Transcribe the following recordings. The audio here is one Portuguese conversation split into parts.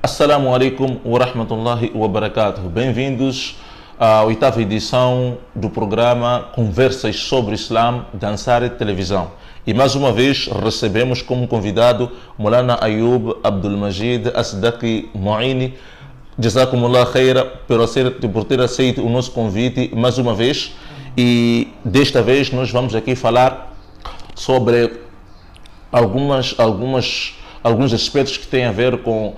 Assalamu alaikum wa rahmatullahi wa barakatuh. Bem-vindos à oitava edição do programa Conversas sobre Islam, Dançar e Televisão. E mais uma vez recebemos como convidado Maulana Ayub Abdul Majid Asdaqi Moini. Jazakumullah khaira por ter aceito o nosso convite mais uma vez. E desta vez nós vamos aqui falar sobre alguns aspectos que têm a ver com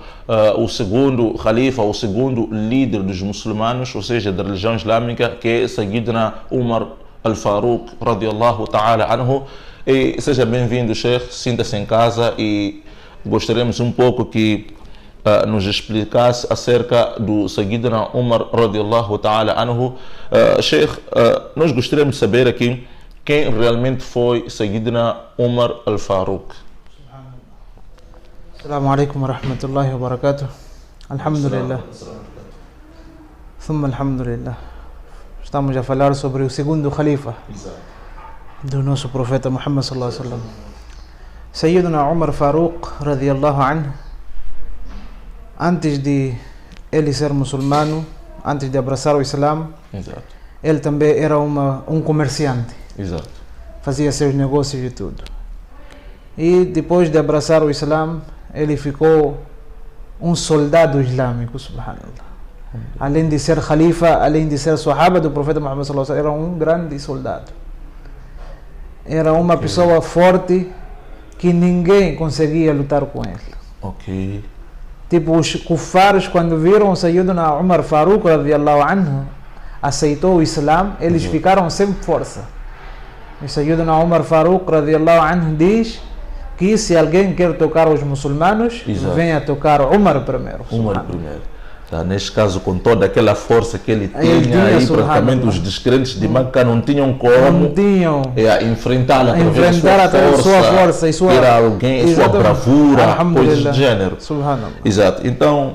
o segundo Khalifa, o segundo líder dos muçulmanos, ou seja, da religião islâmica, que é Sayyidina Umar al-Faruq, radiyallahu ta'ala anhu. E seja bem-vindo, Sheikh, sinta-se em casa e gostaríamos um pouco que nos explicasse acerca do Sayyidina Umar, radiyallahu ta'ala anhu. Sheikh, nós gostaríamos de saber aqui quem realmente foi Sayyidina Umar al-Faruq. Assalamu alaikum wa rahmatullahi wa barakatuh. Alhamdulillah. Thumma alhamdulillah. Estamos a falar sobre o segundo Khalifa do nosso profeta Muhammad sallallahu alaihi wasallam. Sayyidina Umar Faruq, radiyallahu anhu, antes de ele ser muçulmano, antes de abraçar o Islã, ele também era um comerciante. Exato. Fazia seus negócios e tudo. E depois de abraçar o Islã, ele ficou um soldado islâmico, subhanallah. Além de ser Khalifa, além de ser Sahaba do profeta Muhammad sallallahu alaihi wasallam, era um grande soldado. Era uma pessoa forte que ninguém conseguia lutar com ele. Ok. Tipo, os kufares, quando viram o Sayyidina Umar Faruq, radiyallahu anhu, aceitou o Islã, eles ficaram sem força. E Sayyidina Umar Faruq, radiyallahu anhu, diz que se alguém quer tocar os muçulmanos, venha tocar Umar primeiro. Umar primeiro. Tá, neste caso, com toda aquela força que ele tinha, aí praticamente os descrentes de Meca não tinham como enfrentá-la através da sua força, e sua bravura, coisas do gênero. Exato. Então,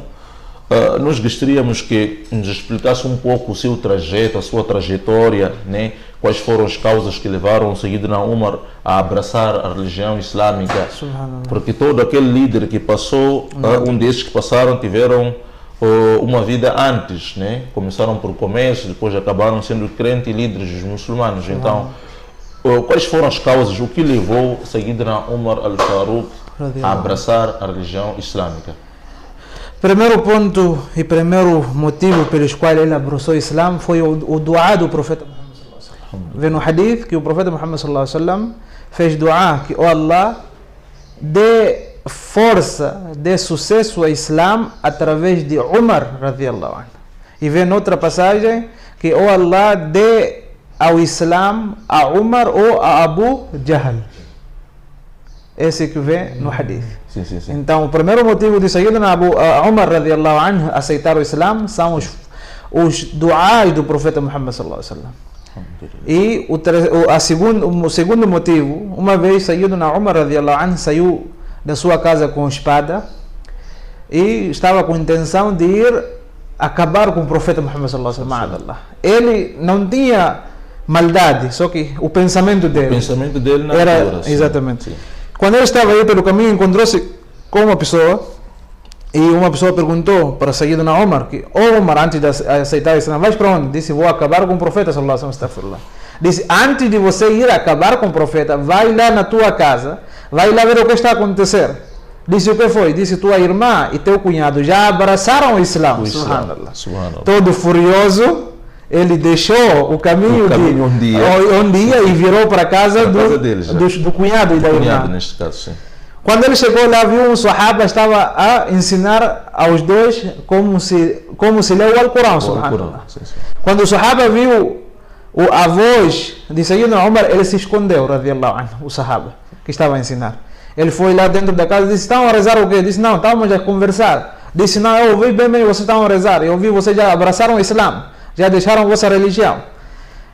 nós gostaríamos que nos explicasse um pouco o seu trajeto, a sua trajetória, né? Quais foram as causas que levaram o Sayyidina Umar a abraçar a religião islâmica, porque todo aquele líder que passou, um desses que passaram tiveram uma vida antes, né? Começaram por comércio, depois acabaram sendo crentes e líderes dos muçulmanos. Então, quais foram as causas, o que levou Sayyidina Umar al-Faruq a abraçar a religião islâmica? Primeiro ponto e primeiro motivo pelos quais ele abraçou o Islã foi o dua do profeta Muhammad sallallahu alaihi wasallam. Vê no hadith que o profeta Muhammad sallallahu alaihi wasallam fez dua que, Allah, dê força, dê sucesso ao Islã através de Umar, radiyallahu anhu. E vê noutra passagem que, Allah, dê ao Islã a Umar ou a Abu Jahl. Esse que vê no hadith. Sim. Então, o primeiro motivo de Sayyidina Umar, radiyallahu anhu, aceitar o Islã são os duais do profeta Muhammad sallallahu alaihi wasallam. E o segundo motivo, uma vez Sayyidina Umar, radiyallahu anhu, saiu da sua casa com espada e estava com a intenção de ir acabar com o profeta Muhammad sallallahu alaihi wasallam. Ele não tinha maldade, só que o pensamento dele não era exatamente. Sim. Quando ele estava aí pelo caminho, encontrou-se com uma pessoa e uma pessoa perguntou para Sayyidina Umar que, Umar, antes de aceitar isso, vais para onde? Disse, vou acabar com o profeta sallallahu alaihi wasallam. Disse, antes de você ir acabar com o profeta, vai lá na tua casa, vai lá ver o que está a acontecer. Disse, o que foi? Disse, tua irmã e teu cunhado já abraçaram o Islã. Subhanallah. Todo furioso, ele deixou o caminho onde ia e virou para a casa do cunhado e da irmã. Neste caso, sim. Quando ele chegou lá, viu um sahaba estava a ensinar aos dois como se lê o Alcorão. Quando o sahaba viu a voz de Sayyidina Umar, ele se escondeu, radiyallahu anhu, o sahaba que estava a ensinar. Ele foi lá dentro da casa e disse, estão a rezar o quê? Disse, não, estávamos a conversar. Disse, não, eu ouvi bem, vocês estão a rezar. Eu ouvi, vocês já abraçaram o Islã, já deixaram vossa religião.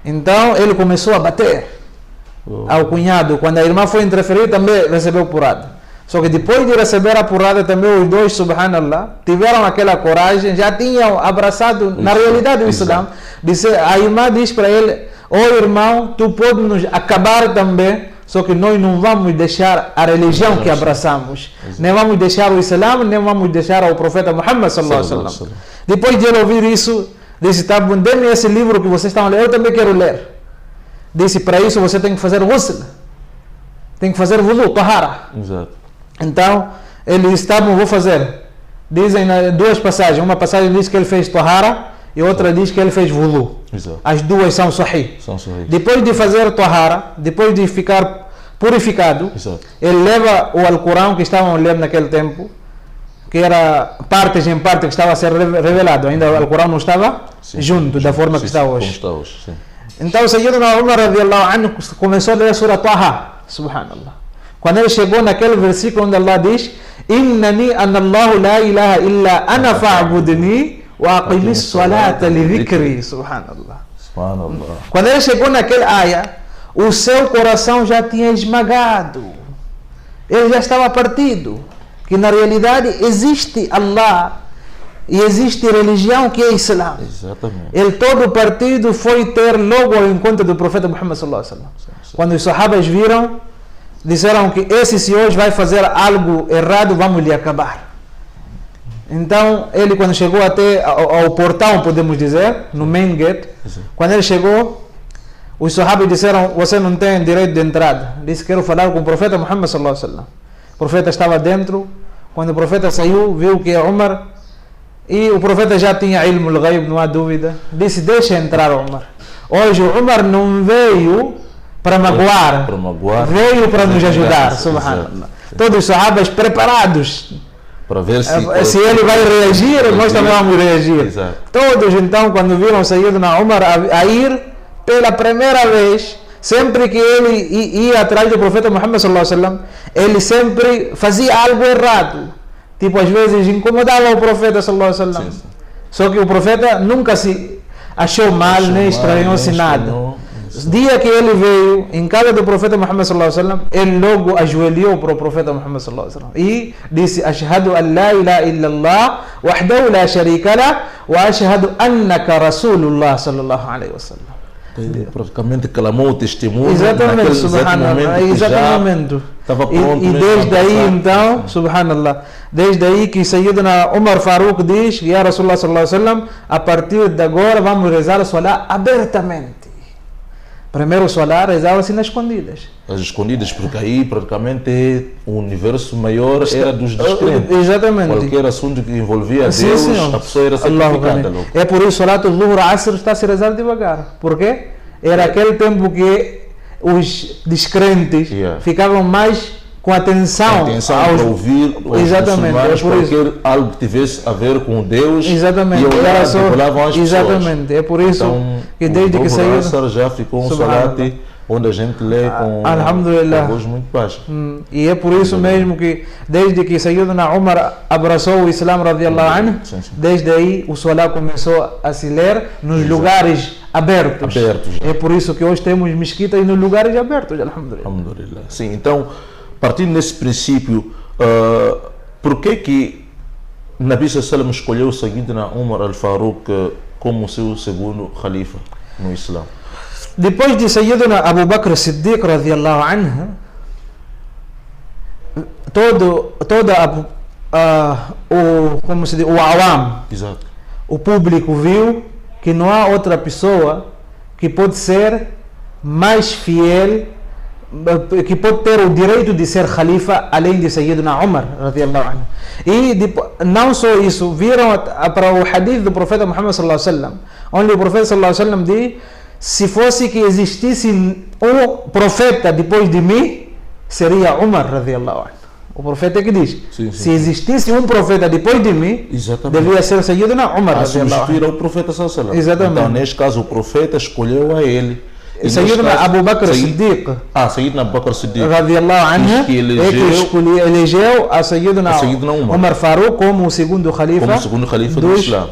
Então ele começou a bater ao cunhado. Quando a irmã foi interferir, também recebeu porrada. Só que depois de receber a porrada, também os dois, subhanallah, tiveram aquela coragem, já tinham abraçado na realidade o Islã. A irmã diz para ele, irmão, tu podes nos acabar também Só que nós não vamos deixar a religião que abraçamos. Nem vamos deixar o Islã, nem vamos deixar o profeta Muhammad sallallahu alaihi wasallam. Depois de ele ouvir isso, disse, tá bom, dê-me esse livro que vocês estão a ler, eu também quero ler. Disse, para isso você tem que fazer ghusl. Tem que fazer wudu, tahara. Exato. Então, ele disse, tá bom, vou fazer. Dizem duas passagens. Uma passagem diz que ele fez tahara e outra diz que ele fez wudu. Exato. As duas são sahih. Depois de fazer tahara, depois de ficar purificado, exato, ele leva o Alcorão que estavam lendo naquele tempo, que era partes em parte que estava a ser revelado. Ainda o Alcorão não estava junto da forma que está hoje. Como está hoje, sim. Então o Sayyidina Umar radiallahu anhu começou a ler a Surah Taha. Subhanallah. Quando ele chegou naquele versículo onde Allah diz, Innani anallahu la ilaha illa ana fa'budni wa aqimis salata li dhikri. Subhanallah. Subhanallah. Quando ele chegou naquele ayah, o seu coração já tinha esmagado. Ele já estava partido. Que na realidade existe Allah e existe religião que é Islã. Exatamente. Ele todo partido foi ter logo ao encontro do profeta Muhammad sallallahu alaihi wasallam. Quando os sahabas viram, disseram que esse senhor vai fazer algo errado, vamos lhe acabar. Então, ele quando chegou até ao portão, podemos dizer, no main gate, quando ele chegou, os sahabas disseram, você não tem direito de entrada. Disse, quero falar com o profeta Muhammad sallallahu alaihi wasallam. O profeta estava dentro. Quando o profeta saiu, viu que é Umar, e o profeta já tinha ilmo al-ghaib, não há dúvida. Disse, deixa entrar Umar. Hoje o Umar não veio para magoar, veio para nos ajudar. Subhanallah. Todos os sahabas preparados para ver se ele vai reagir, nós também vamos reagir. Exato. Todos então, quando viram Sayyidina Umar a ir pela primeira vez, sempre que ele ia atrás do profeta Muhammad sallallahu alaihi wasallam, ele sempre fazia algo errado. Tipo, às vezes incomodava o profeta sallallahu alaihi wasallam. Só que o profeta nunca se achou mal, nem estranhou-se nada. Dia que ele veio em casa do profeta Muhammad sallallahu alaihi wasallam, ele logo ajoelhou para o profeta Muhammad sallallahu alaihi wasallam e disse, ashhadu an la ilaha illallah wahdahu la sharika lah wa ashhadu annaka rasulullah sallallahu alaihi wasallam. Praticamente clamou o testemunho. Exatamente, subhanallah. Exatamente. Estava pronto. E desde aí então, subhanallah, desde aí que Sayyidina Umar Faruq diz, Ya Rasulullah sallallahu alaihi wasallam, a partir de agora vamos rezar a salat abertamente. Primeiro o salat rezava-se nas escondidas. As escondidas, porque aí praticamente o universo maior era dos descrentes. Exatamente. Qualquer assunto que envolvia Deus, a pessoa era sacrificada. É por isso o salat al-Dhuhr Asr está a se rezar devagar. Por quê? Era aquele tempo que os descrentes ficavam mais com atenção para ouvir exatamente, é por isso. Algo que tivesse a ver com Deus. Exatamente. E exatamente. É por isso então, que desde que saiu já ficou um salat onde a gente lê com voz muito baixa. E é por isso mesmo que desde que Sayyidina Umar abraçou o Islã radiallahu anhu, desde aí o salat começou a se ler nos lugares abertos. É por isso que hoje temos mesquitas nos lugares abertos, alhamdulillah. Sim, então, partindo desse princípio, por que Nabi sallallahu alaihi wasallam escolheu Sayyidina Umar al-Faruq como seu segundo khalifa no Islã? Depois de Sayyidina Abu Bakr Siddiq radiallahu anhu, o awam, o público viu que não há outra pessoa que pode ser mais fiel, que pode ter o direito de ser khalifa além de Sayyidina Umar radiallahu anhu. E não só isso, viram para o hadith do profeta Muhammad sallallahu alaihi wasallam, onde o profeta sallallahu alaihi wasallam diz, se fosse que existisse um profeta depois de mim, seria Umar radiallahu anhu. O profeta que diz, se existisse um profeta depois de mim, devia ser Sayyidina Umar radiallahu anhu. O profeta sallallahu alaihi wasallam. Exatamente. Então, neste caso, o profeta escolheu a ele. Sayyidina Abu Bakr Siddiq Sayyidina Abu Bakr Siddiq radiallahu anhu que elegeu a Sayyidina Umar Faruq como o segundo khalifa do Islã.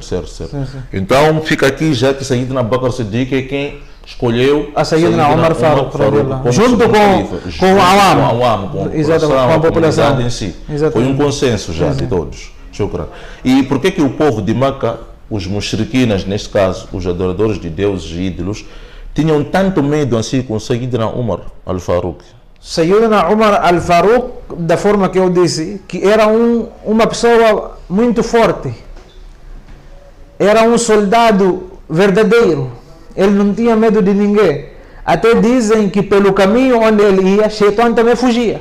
Certo. Então fica aqui já que Sayyidina Abu Bakr Siddiq é quem escolheu a Sayyidina Umar Faruq junto com o awam, com a população em si. Foi um consenso já de todos. E por que o povo de Meca, os mushriquinas, neste caso, os adoradores de deuses e ídolos, tinham tanto medo assim com Sayyidina Umar al-Faruq? Sayyidina Umar al-Faruq, da forma que eu disse, que era uma pessoa muito forte, era um soldado verdadeiro, ele não tinha medo de ninguém. Até dizem que pelo caminho onde ele ia, Shaitan também fugia.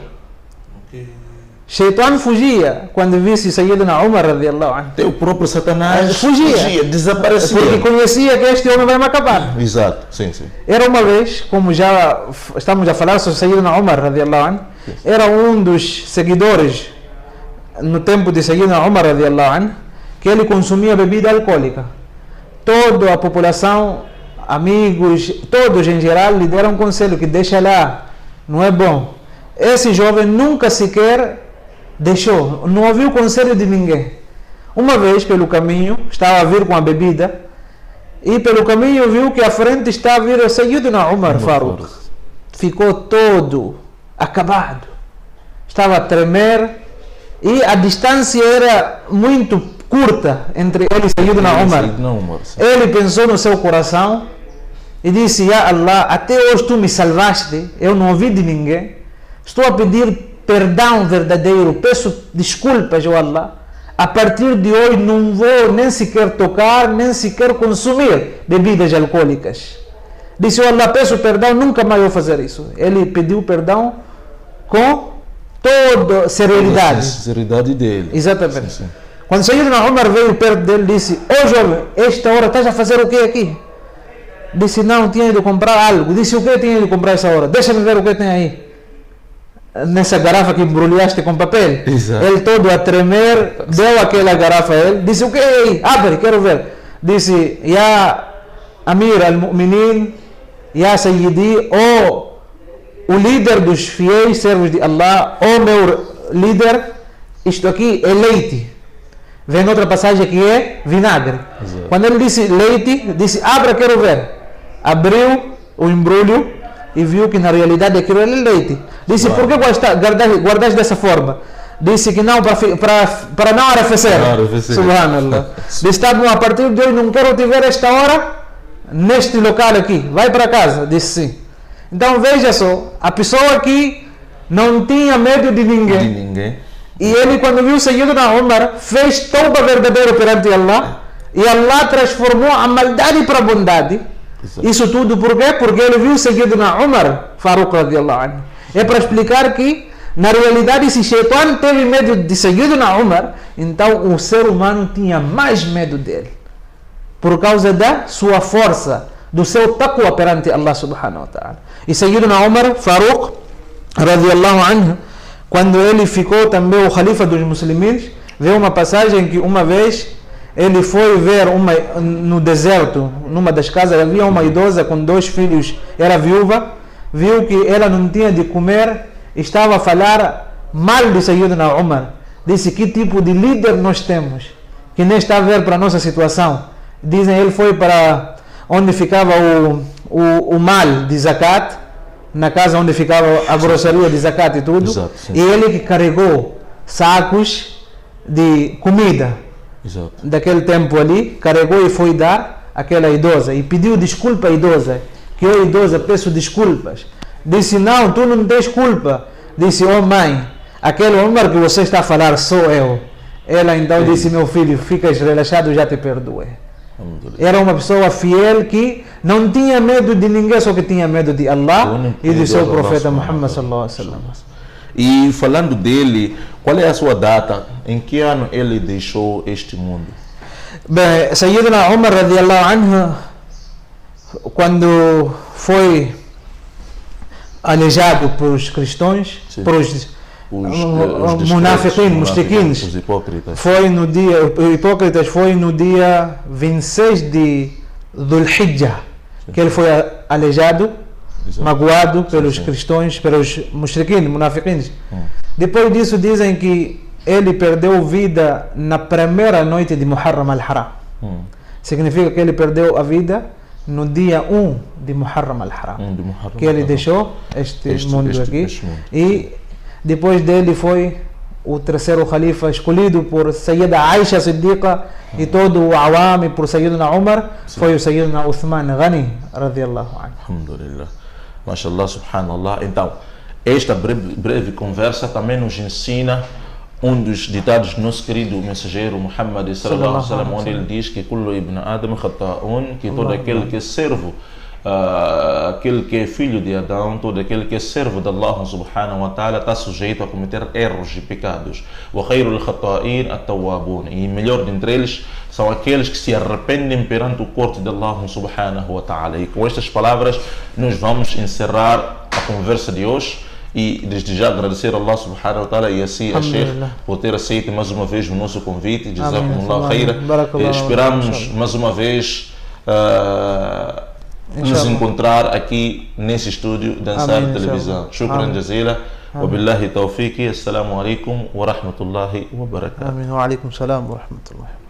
Shaitan fugia quando visse Sayyidina Umar radiallahu anhu. Até o próprio Satanás fugia, desaparecia. Porque conhecia que este homem vai me acabar. Exato, sim, sim. Era uma vez, como já estamos a falar sobre Sayyidina Umar radiallahu anhu, era um dos seguidores no tempo de Sayyidina Umar radiallahu anhu, que ele consumia bebida alcoólica. Toda a população, amigos, todos em geral lhe deram um conselho que deixa lá, não é bom. Esse jovem nunca sequer deixou, não ouviu o conselho de ninguém. Uma vez pelo caminho, estava a vir com a bebida e pelo caminho viu que à frente estava a vir o Sayyidina Umar Faruq. Ficou todo acabado, estava a tremer e a distância era muito curta entre ele e Sayyidina Umar. Ele pensou no seu coração e disse: Ya Allah, até hoje tu me salvaste, eu não ouvi de ninguém, estou a pedir perdão verdadeiro, peço desculpas, ó Allah, a partir de hoje não vou nem sequer tocar, nem sequer consumir bebidas alcoólicas. Disse: ó Allah, peço perdão, nunca mais vou fazer isso. Ele pediu perdão com toda serenidade. A sinceridade dele. Exatamente. Sim, sim. Quando Sayyidina Umar veio perto dele, disse: ô jovem, esta hora estás a fazer o que aqui? Disse: não, tinha ido comprar algo. Disse: o que tinha ido comprar essa hora? Deixa-me ver o que tem aí. Nessa garrafa que embrulhaste com papel. Exato. Ele todo a tremer, deu aquela garrafa a ele, disse: o que é aí? Abre, quero ver. Disse: Ya Amir al-Mu'minin, Ya Sayyidi, o líder dos fiéis servos de Allah, meu líder, isto aqui é leite. Vem outra passagem que é vinagre. Exato. Quando ele disse leite, disse: abra, quero ver. Abriu o embrulho e viu que na realidade aquilo era leite. Disse: por que guardaste dessa forma? Disse que não, para não arrefecer. Subhanallah. Disse: tá bom, a partir de hoje não quero te ver esta hora neste local aqui. Vai para casa. Disse: sim. Então veja só, a pessoa aqui não tinha medo de ninguém. E ele, quando viu Sayyidina Umar, fez tauba verdadeira perante Allah, e Allah transformou a maldade para a bondade. Exato. Isso tudo por quê? Porque ele viu Sayyidina Umar Faruq radiallahu anhu. É para explicar que, na realidade, se Shaitan teve medo de Sayyidina Umar, então o ser humano tinha mais medo dele, por causa da sua força, do seu taqwa perante Allah subhanahu wa ta'ala. E Sayyidina Umar Faruq radiallahu anhu, quando ele ficou também o Khalifa dos muçulmanos, veio uma passagem que uma vez ele foi ver no deserto, numa das casas, havia uma idosa com 2 filhos, era viúva, viu que ela não tinha de comer, estava a falar mal de Sayyidina Umar. Disse: que tipo de líder nós temos, que nem está a ver para a nossa situação. Dizem, ele foi para onde ficava o mal de zakat, na casa onde ficava a grossaria de zakat e tudo. Exato, e ele que carregou sacos de comida. Exato. Daquele tempo ali, carregou e foi dar àquela idosa e pediu desculpa à idosa, que eu, idosa, peço desculpas. Disse: não, tu não tens culpa. Disse: oh mãe, aquele Umar que você está a falar sou eu. Ela então disse: meu filho, ficas relaxado, já te perdoei. Era uma pessoa fiel que não tinha medo de ninguém, só que tinha medo de Allah e do seu profeta Muhammad sallallahu alaihi wasallam. E falando dele, qual é a sua data? Em que ano ele deixou este mundo? Bem, Sayyidina Umar radiallahu anhu, quando foi aleijado por os cristãos, por os munafiqin, mushriquins, os hipócritas, foi no dia 26 de Dhul Hijjah, que ele foi aleijado, magoado pelos cristãos, pelos mushriquin, munafiqins. Depois disso dizem que ele perdeu vida na primeira noite de Muharram al-Haram. Significa que ele perdeu a vida no dia 1 de Muharram al-Haram, que ele deixou este mundo aqui. E depois dele foi o terceiro Khalifa escolhido por Sayyida Aisha Siddiqa e todo o Awam e por Sayyidina Umar foi o Sayyidina Uthman Ghani radiyallahu anhu. Alhamdulillah. Mashallah, subhanallah. Então, esta breve conversa também nos ensina um dos ditados do nosso querido mensageiro Muhammad sallallahu alaihi wasallam, onde ele diz que kullu ibn Adam khata'un, que todo aquele que é servo, aquele que é filho de Adão, todo aquele que é servo de Allah subhanahu wa ta'ala está sujeito a cometer erros e pecados. Wa khairul khata'in at-tawwabun, e melhor dentre eles são aqueles que se arrependem perante o corte de Allah subhanahu wa ta'ala. E com estas palavras nós vamos encerrar a conversa de hoje. E desde já agradecer a Allah subhanahu wa ta'ala e assim a Sheikh por ter aceito mais uma vez o nosso convite. Jazakumullah khaira. Esperamos mais uma vez nos encontrar aqui nesse estúdio da Ansar Televisão. Shukran jazila. Wabillahi tawfiqi. Assalamu alaikum wa rahmatullahi wa barakatuh. Amin. Wa alaikum salam wa rahmatullahi.